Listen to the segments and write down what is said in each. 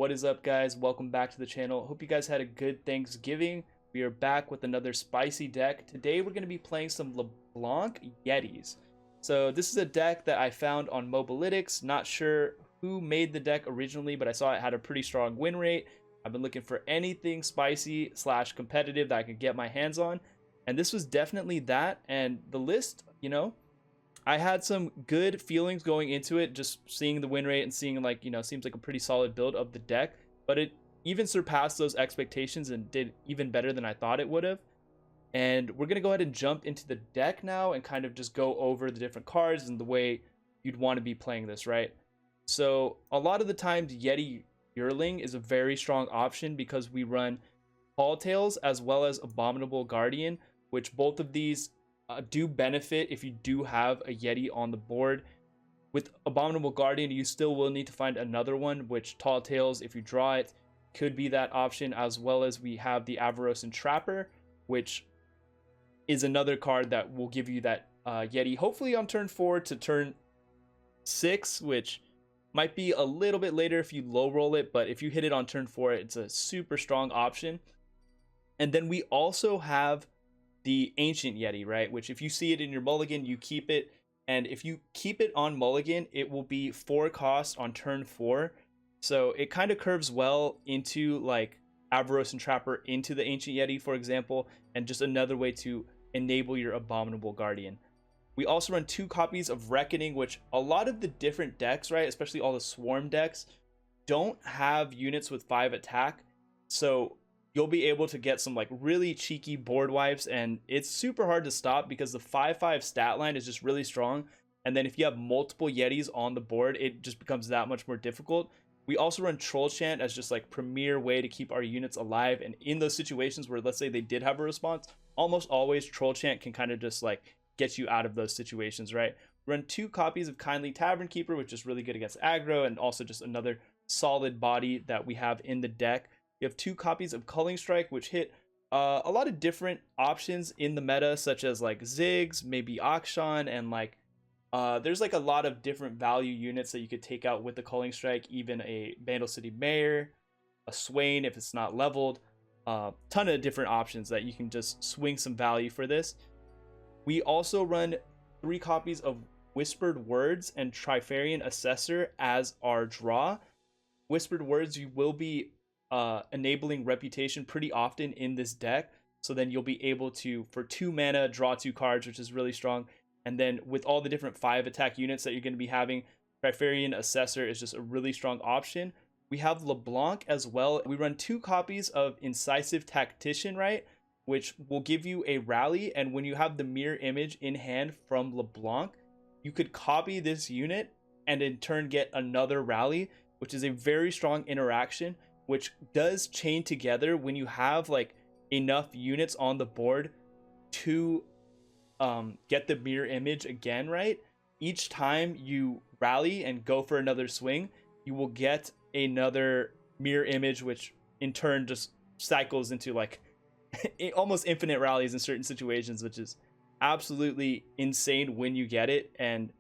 What is up, guys? Welcome back to the channel. Hope you guys had a good Thanksgiving. We are back with another spicy deck. Today we're going to be playing some LeBlanc Yetis. So this is a deck that I found on Mobalytics. Not sure who made the deck originally, but I saw it had a pretty strong win rate. I've been looking for anything spicy slash competitive that I could get my hands on, and this was definitely that. And the list, I had some good feelings going into it, just seeing the win rate and seeing seems like a pretty solid build of the deck, but it even surpassed those expectations and did even better than I thought it would have. And we're going to go ahead and jump into the deck now and kind of just go over the different cards and the way you'd want to be playing this, right? So a lot of the times Yeti Yearling is a very strong option because we run Tall Tales as well as Abominable Guardian, which both of these do benefit if you do have a Yeti on the board. With Abominable Guardian, you still will need to find another one, which Tall Tales, if you draw it, could be that option, as well as we have the Avaros and Trapper, which is another card that will give you that Yeti, hopefully on turn 4 to turn 6, which might be a little bit later if you low roll it, but if you hit it on turn 4, it's a super strong option. And then we also have the Ancient Yeti, right? Which if you see it in your mulligan, you keep it. And if you keep it on mulligan, it will be 4 cost on turn 4. So it kind of curves well into like Avaros and Trapper into the Ancient Yeti, for example, and just another way to enable your Abominable Guardian. We also run 2 copies of Reckoning, which a lot of the different decks, right, especially all the Swarm decks, don't have units with 5 attack. So you'll be able to get some like really cheeky board wipes, and it's super hard to stop because the 5/5 stat line is just really strong. And then if you have multiple Yetis on the board, it just becomes that much more difficult. We also run Troll Chant as just like premier way to keep our units alive. And in those situations where, let's say, they did have a response, almost always Troll Chant can kind of just like get you out of those situations, right? We run 2 copies of Kindly Tavern Keeper, which is really good against aggro, and also just another solid body that we have in the deck. You have 2 copies of Culling Strike, which hit a lot of different options in the meta, such as like Ziggs, maybe Akshan, and like there's like a lot of different value units that you could take out with the Culling Strike, even a Vandal City Mayor, a Swain if it's not leveled, ton of different options that you can just swing some value for this. We also run 3 copies of Whispered Words and Trifarian Assessor as our draw. Whispered Words, you will be enabling Reputation pretty often in this deck, so then you'll be able to, for 2 mana, draw 2 cards, which is really strong. And then with all the different 5 attack units that you're going to be having, Trifarian Assessor is just a really strong option. We have LeBlanc as well. We run 2 copies of Incisive Tactician, right, which will give you a rally, and when you have the mirror image in hand from LeBlanc, you could copy this unit and in turn get another rally, which is a very strong interaction, which does chain together when you have like enough units on the board to get the mirror image again, right? Each time you rally and go for another swing, you will get another mirror image, which in turn just cycles into like almost infinite rallies in certain situations, which is absolutely insane when you get it. And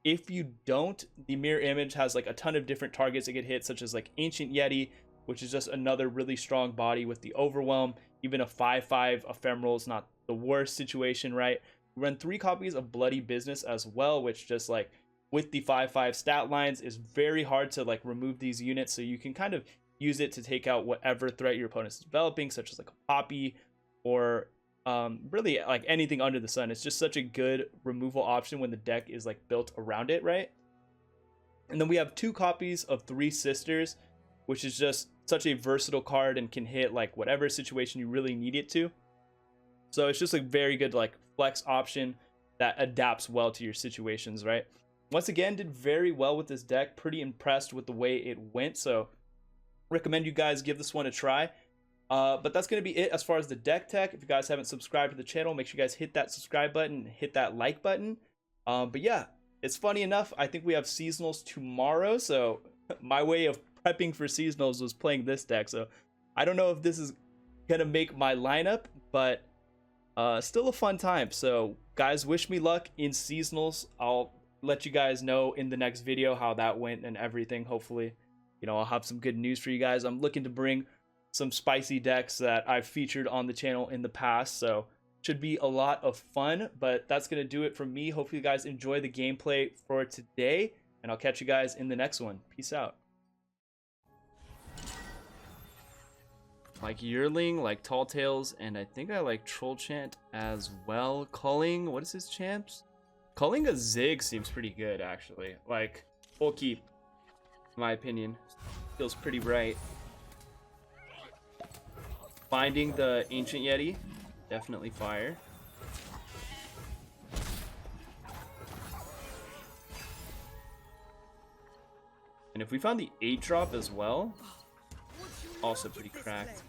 if you don't, the mirror image has like a ton of different targets it could hit, such as like Ancient Yeti, which is just another really strong body with the Overwhelm. Even a 5/5 Ephemeral is not the worst situation, right? We run 3 copies of Bloody Business as well, which just like with the 5/5 stat lines is very hard to like remove these units, so you can kind of use it to take out whatever threat your opponent is developing, such as like a Poppy or really like anything under the sun. It's just such a good removal option when the deck is like built around it, right? And then we have 2 copies of Three Sisters, which is just such a versatile card and can hit like whatever situation you really need it to. So it's just a very good like flex option that adapts well to your situations, right? Once again, did very well with this deck. Pretty impressed with the way it went, so recommend you guys give this one a try. But that's going to be it as far as the deck tech. If you guys haven't subscribed to the channel, make sure you guys hit that subscribe button and hit that like button. But yeah, it's funny enough, I think we have seasonals tomorrow, so my way of prepping for seasonals was playing this deck. So I don't know if this is gonna make my lineup, but still a fun time. So guys, wish me luck in seasonals. I'll let you guys know in the next video how that went and everything. Hopefully I'll have some good news for you guys. I'm looking to bring some spicy decks that I've featured on the channel in the past, so should be a lot of fun. But that's going to do it from me. Hopefully you guys enjoy the gameplay for today, and I'll catch you guys in the next one. Peace out. Like Yearling, like Tall Tales, and I think I like Troll Chant as well. Culling, what is his champs? Culling a Zig seems pretty good, actually. Like, full keep, in my opinion. Feels pretty right. Finding the Ancient Yeti, definitely fire. And if we found the 8-drop as well, also pretty cracked.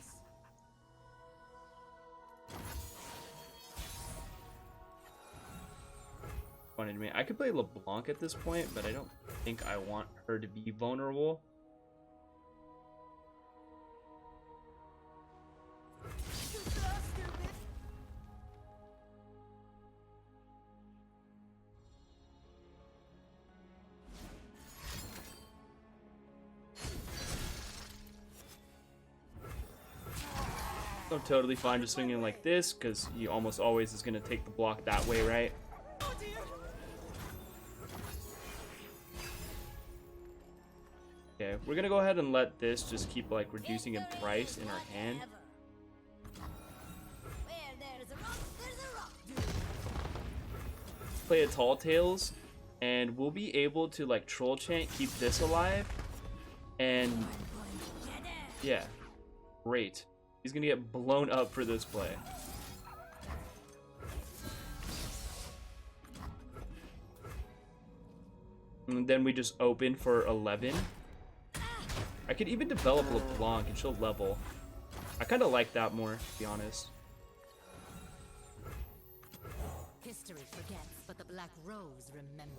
Funny to me. I could play LeBlanc at this point, but I don't think I want her to be vulnerable. I'm totally fine just swinging like this, because he almost always is going to take the block that way, right? Okay, we're going to go ahead and let this just keep like reducing in price in our hand. Play a Tall Tales, and we'll be able to like Troll Chant, keep this alive, and yeah, great. He's gonna get blown up for this play. And then we just open for 11. I could even develop LeBlanc and she'll level. I kind of like that more, to be honest. History forgets, but the Black Rose remembers.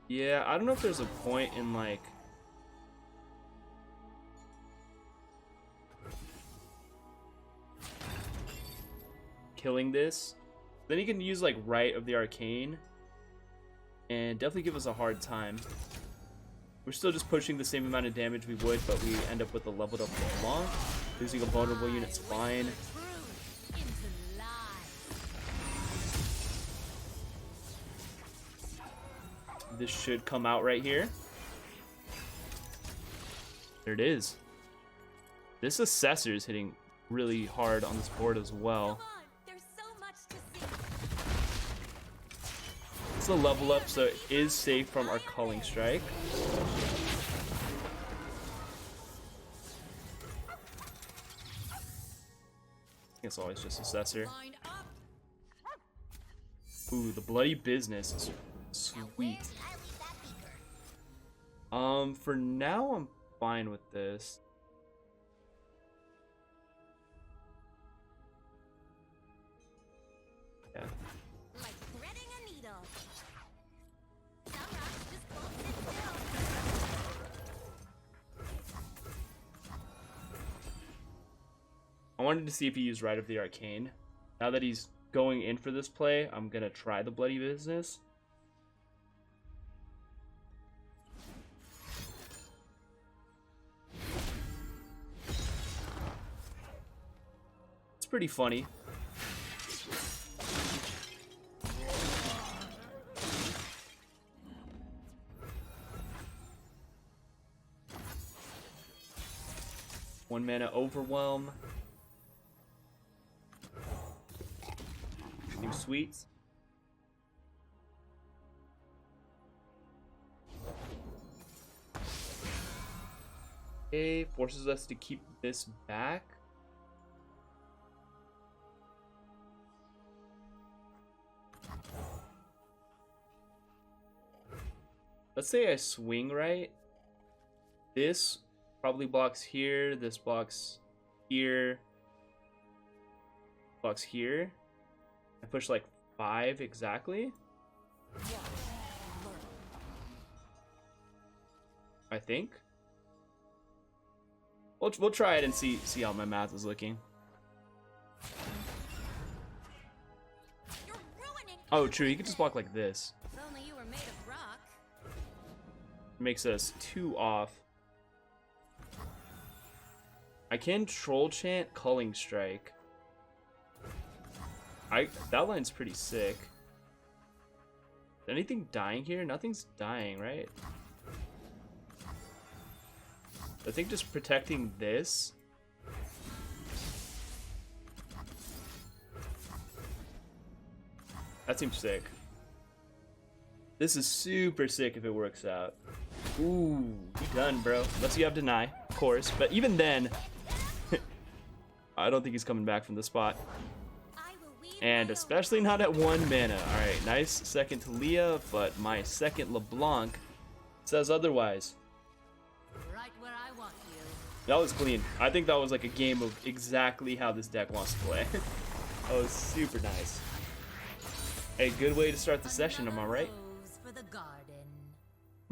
Yeah, I don't know if there's a point in like killing this. Then you can use like Rite of the Arcane and definitely give us a hard time. We're still just pushing the same amount of damage we would, but we end up with a leveled up LeBlanc. Losing a vulnerable unit's fine. This should come out right here. There it is. This Assessor is hitting really hard on this board as well. It's a level up, so it is safe from our Culling Strike. It's always just Assessor. Ooh, the Bloody Business is sweet. For now, I'm fine with this. Yeah. Like threading a needle. I wanted to see if he used Rite of the Arcane. Now that he's going in for this play, I'm gonna try the Bloody Business. It's pretty funny. One mana Overwhelm. New sweets. Okay, forces us to keep this back. Let's say I swing right. This probably blocks here. This blocks here. Blocks here. I push like 5 exactly. I think. We'll try it and see how my math is looking. Oh, true. He could just block like this. If only you were made of rock. Makes us 2 off. I can troll chant Culling Strike. That line's pretty sick. Is anything dying here? Nothing's dying, right? I think just protecting this. That seems sick. This is super sick if it works out. Ooh, you done, bro. Unless you have deny, of course. But even then, I don't think he's coming back from the spot. And especially not at 1 mana. Alright, nice second to Leah, but my second LeBlanc says otherwise. Right where I want you. That was clean. I think that was like a game of exactly how this deck wants to play. That was super nice. A good way to start the session, am I right? For the garden.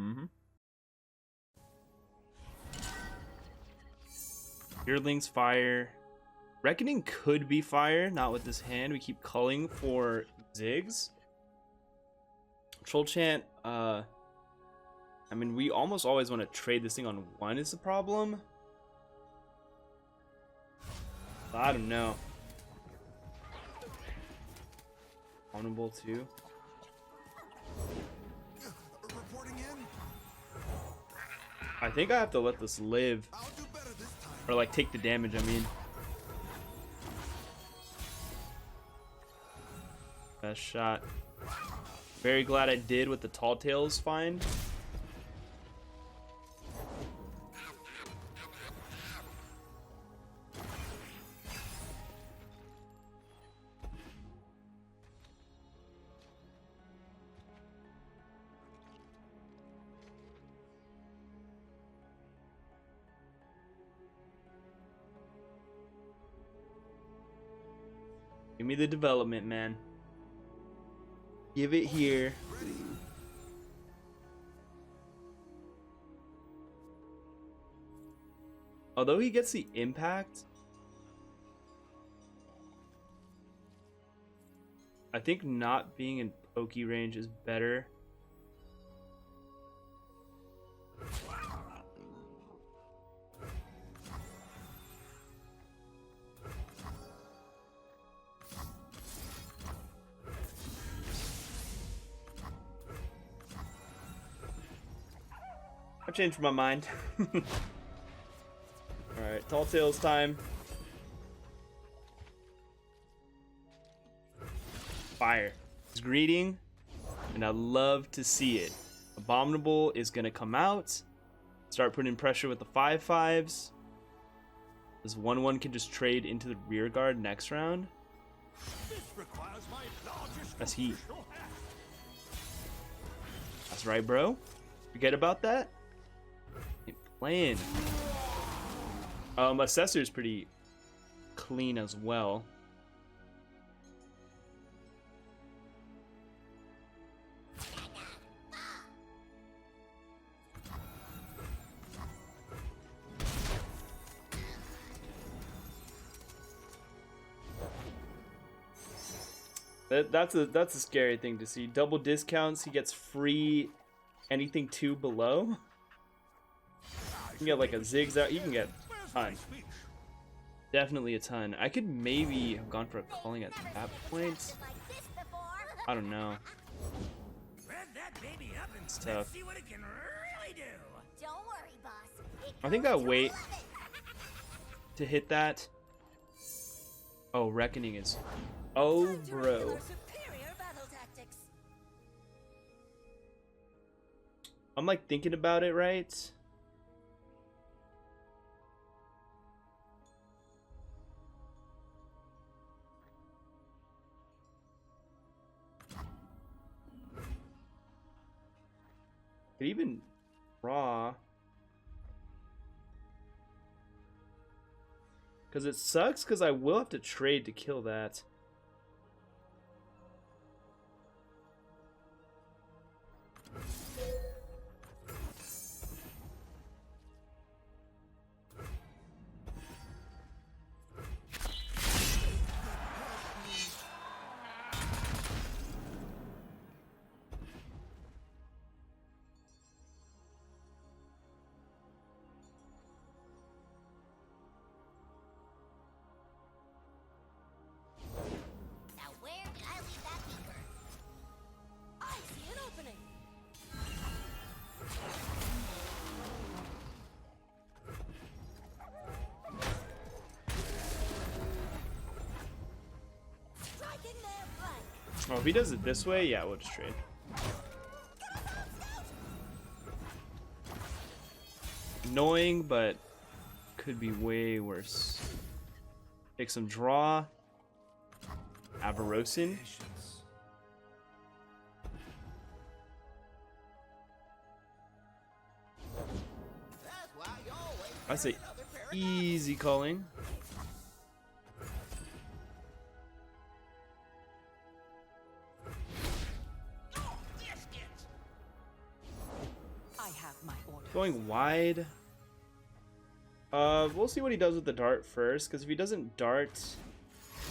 Mm-hmm. Earling's fire. Reckoning could be fire, not with this hand. We keep culling for Ziggs. Troll Chant, I mean, we almost always want to trade this thing on 1 is the problem. I don't know. Vulnerable too. Reporting in. I think I have to let this live. I'll do better this time. Or like take the damage, I mean. Best shot. Very glad I did with the Tall Tales find. Give me the development, man. Give it here. Although he gets the impact, I think not being in pokey range is better. I changed my mind. Alright, Tall Tales time. Fire. It's greeting, and I love to see it. Abominable is gonna come out. Start putting pressure with the 5/5s. This 1/1 can just trade into the rear guard next round. That's heat. That's right, bro. Forget about that. Ain't playing. Assessor's pretty clean as well. That's a scary thing to see. Double discounts, he gets free anything 2 below. You can get like a zigzag, you can get a ton. Definitely a ton. I could maybe have gone for a calling at that point. I don't know. It's tough. I think I'll wait to hit that. Oh, Reckoning is... Oh, bro. I'm like thinking about it, right? Could even draw. Because it sucks because I will have to trade to kill that. Oh, if he does it this way, yeah, we'll just trade. Annoying, but could be way worse. Take some draw. Avarosin. I say easy calling. I have my order. Going wide. We'll see what he does with the dart first, because if he doesn't dart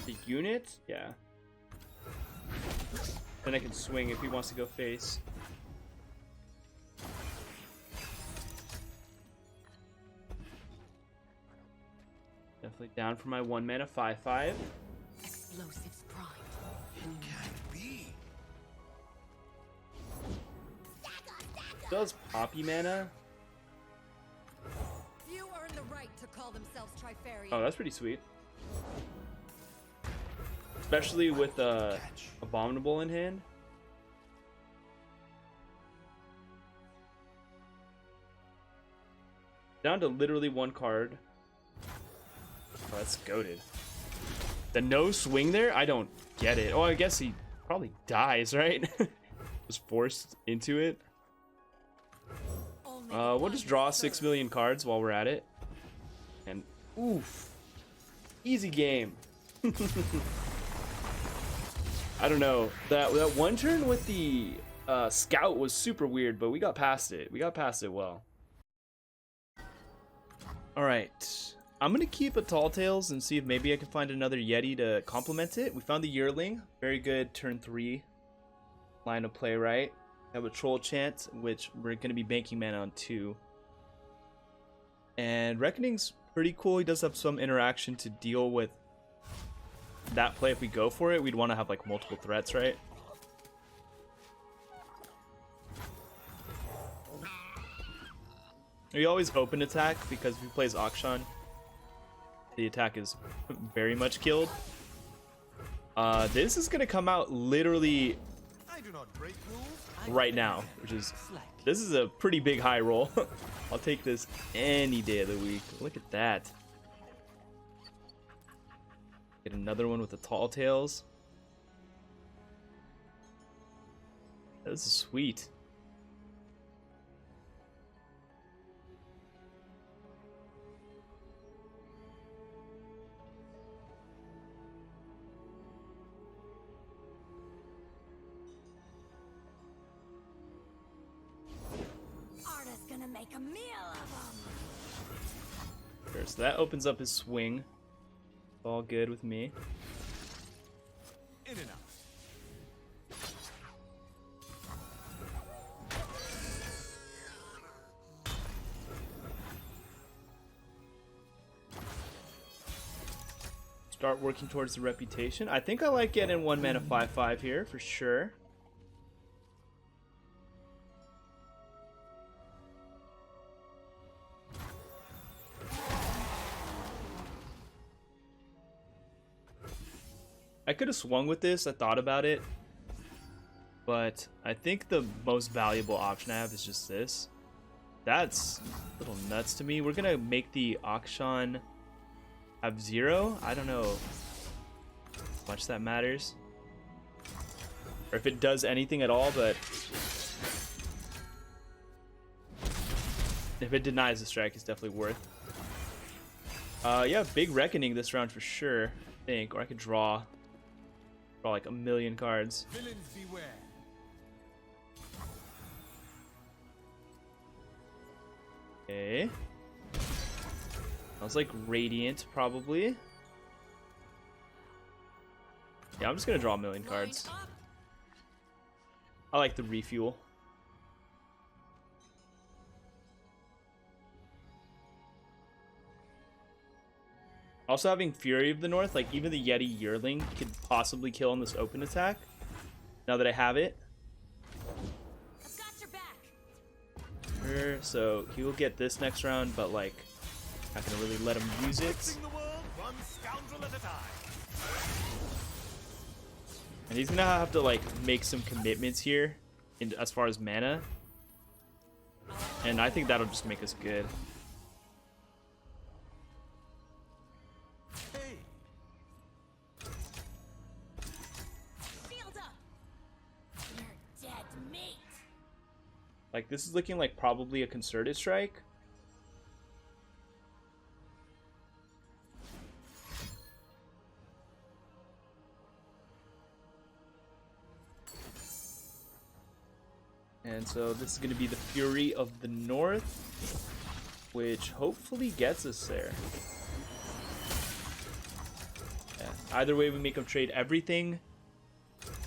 the unit, yeah. Then I can swing if he wants to go face. Definitely down for my 1 mana 5/5. Explosives prime. It can't be. Does Poppy mana? Few earn the right to call themselves Trifarian. Oh, that's pretty sweet. Especially with Abominable in hand. Down to literally 1 card. Oh, that's goated. The no swing there? I don't get it. Oh, I guess he probably dies, right? Was forced into it. We'll just draw 6 million cards while we're at it. And oof. Easy game. I don't know. That one turn with the scout was super weird, but we got past it. We got past it well. Alright. I'm gonna keep a Tall Tales and see if maybe I can find another Yeti to complement it. We found the Yearling. Very good turn 3 line of play, right? Have a Troll Chant, which we're gonna be banking mana on 2. And Reckoning's pretty cool. He does have some interaction to deal with that play. If we go for it, we'd want to have like multiple threats, right? We always open attack because if he plays Akshan, the attack is very much killed. This is gonna come out literally I do not break rules. right now, which is this is a pretty big high roll. I'll take this any day of the week. Look at that. Get another one with the Tall Tales. This is sweet. Arda's gonna make a meal of them. Sure, so that opens up his swing. All good with me. In and out. Start working towards the reputation. I think I like getting 1 mana 5/5 here for sure. I could have swung with this. I thought about it, but I think the most valuable option I have is just this. That's a little nuts to me. We're gonna make the Akshan have 0. I don't know how much that matters, or if it does anything at all, but if it denies the strike, it's definitely worth. Yeah, big Reckoning this round for sure, I think. Or I could draw like a million cards. Villains beware. Okay. Sounds like Radiant, probably. Yeah, I'm just gonna draw a million cards. I like the refuel. Also having Fury of the North, like even the Yeti Yearling could possibly kill on this open attack. Now that I have it. I've got your back. Sure, so he will get this next round, but like, not gonna really let him use it. Fixing the world one scoundrel at a time. And he's gonna have to like make some commitments here as far as mana. And I think that'll just make us good. Hey, Shield up. You're dead meat. Like, this is looking like probably a concerted strike. And so this is going to be the Fury of the North, which hopefully gets us there. Yeah. Either way, we make them trade everything.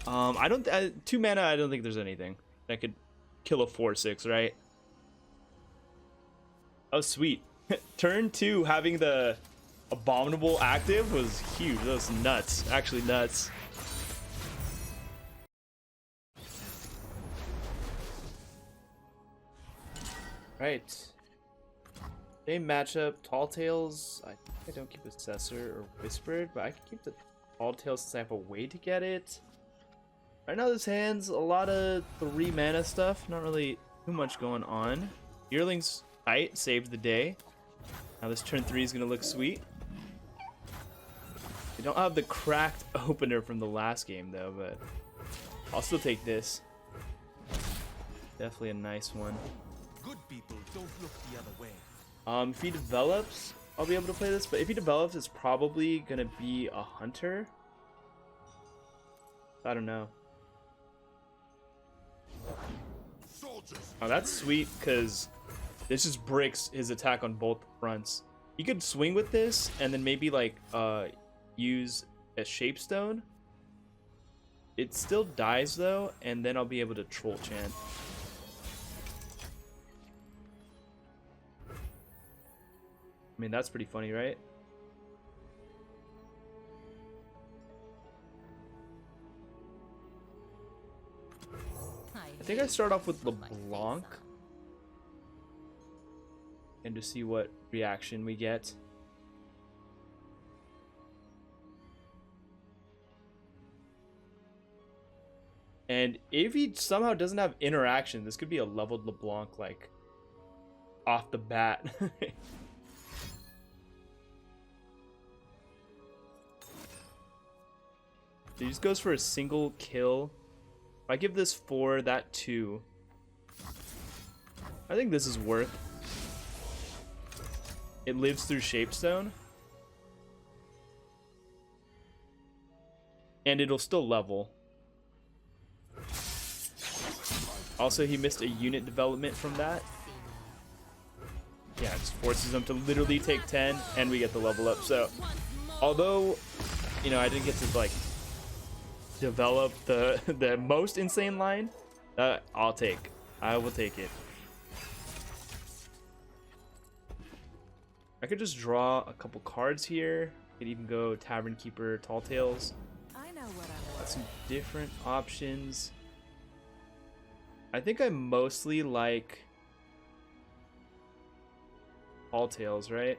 I don't 2 mana. I don't think there's anything that could kill a 4/6, right? Oh, sweet. Turn 2 having the Abominable active was huge. That was nuts. Actually nuts. Right. Same matchup. Tall Tales. I think I don't keep Assessor or Whispered, but I can keep the Tall Tales since I have a way to get it. Right now this hand's a lot of 3 mana stuff. Not really too much going on. Yearling's tight. Saved the day. Now this turn 3 is going to look sweet. We don't have the cracked opener from the last game though, but I'll still take this. Definitely a nice one. good people don't look the other way. If he develops, I'll be able to play this, but if he develops, it's probably gonna be a hunter. I don't know. Soldiers. Oh, that's sweet, because this just breaks his attack on both fronts. You could swing with this, and then maybe, like, use a Shapestone. It still dies, though, and then I'll be able to Troll Chant. I mean, that's pretty funny, right? I think I start off with LeBlanc and to see what reaction we get. And if he somehow doesn't have interaction, this could be a leveled LeBlanc, like, off the bat. He just goes for a single kill. If I give this 4, that 2. I think this is worth. It lives through Shapestone. And it'll still level. Also, he missed a unit development from that. Yeah, it just forces him to literally take 10, and we get the level up. So, although, you know, I didn't get to, like, develop the most insane line, I'll take. I will take it. I could just draw a couple cards here. Could even go Tavern Keeper, Tall Tales. I know what I Got some different options. I think I mostly like Tall Tales, right?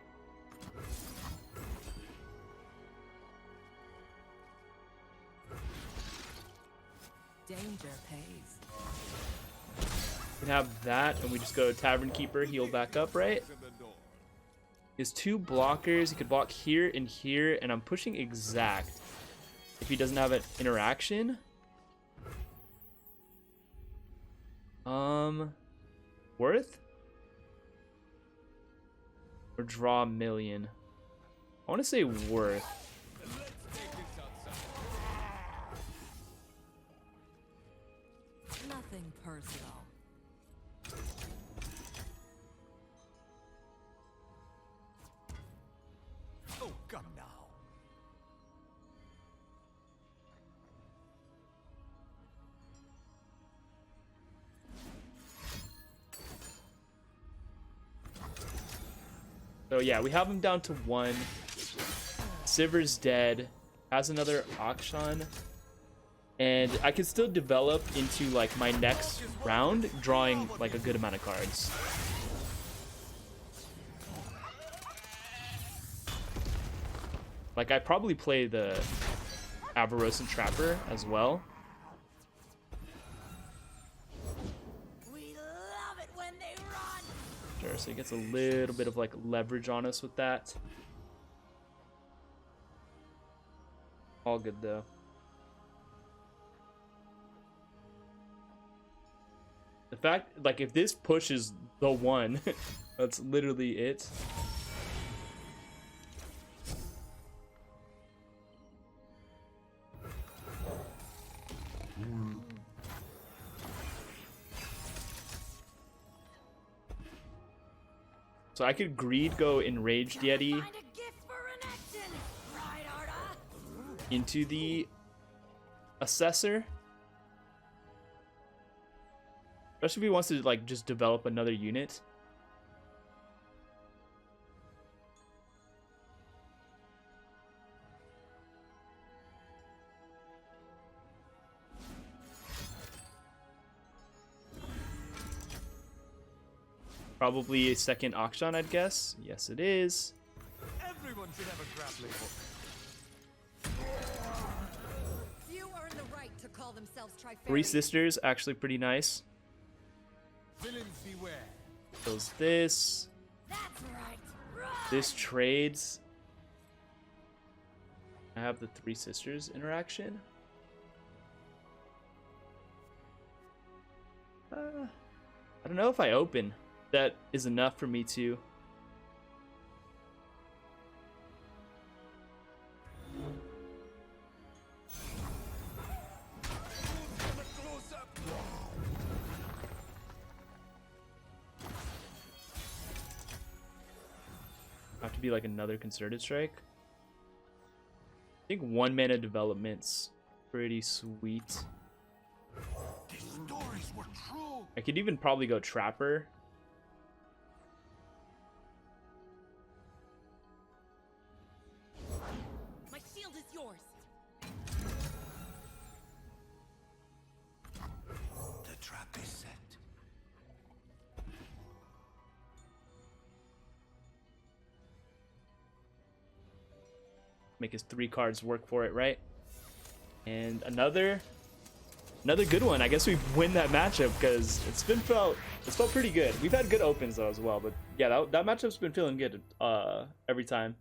Danger pays. We can have that, and we just go Tavern Keeper, heal back up, right? He has 2 blockers. He could block here and here, and I'm pushing Exact. If he doesn't have an interaction. Worth? Or draw a million? I want to say worth. Nothing personal. Oh, come now. So yeah, we have him down to 1. Sivir's dead. Has another Akshan. And I can still develop into, like, my next round, drawing, like, a good amount of cards. Like, I probably play the Avarose Trapper as well. We love it when they run. Sure, so he gets a little bit of like leverage on us with that. All good though. The fact, like, if this pushes the one, that's literally it. So I could greed go enraged Yeti Find a gift for an action. Right, Arda? into the assessor. Especially if he wants to like just develop another unit. Probably a second auction, I'd guess. Yes, it is. Everyone should have a grappling hook. Few earn the right to call themselves Trifarian. Three Sisters, actually pretty nice. Villains beware. Kills this. That's right. Run! This trades. I have the Three Sisters interaction. I don't know if I open. That is enough for me to. Have to be like another concerted strike. I think 1 mana development's pretty sweet. These stories were true. I could even probably go Trapper. My shield is yours. The trap is set. Make his 3 cards work for it, right? And another good one. I guess we win that matchup because it's felt pretty good. We've had good opens though as well, but yeah, that matchup's been feeling good every time.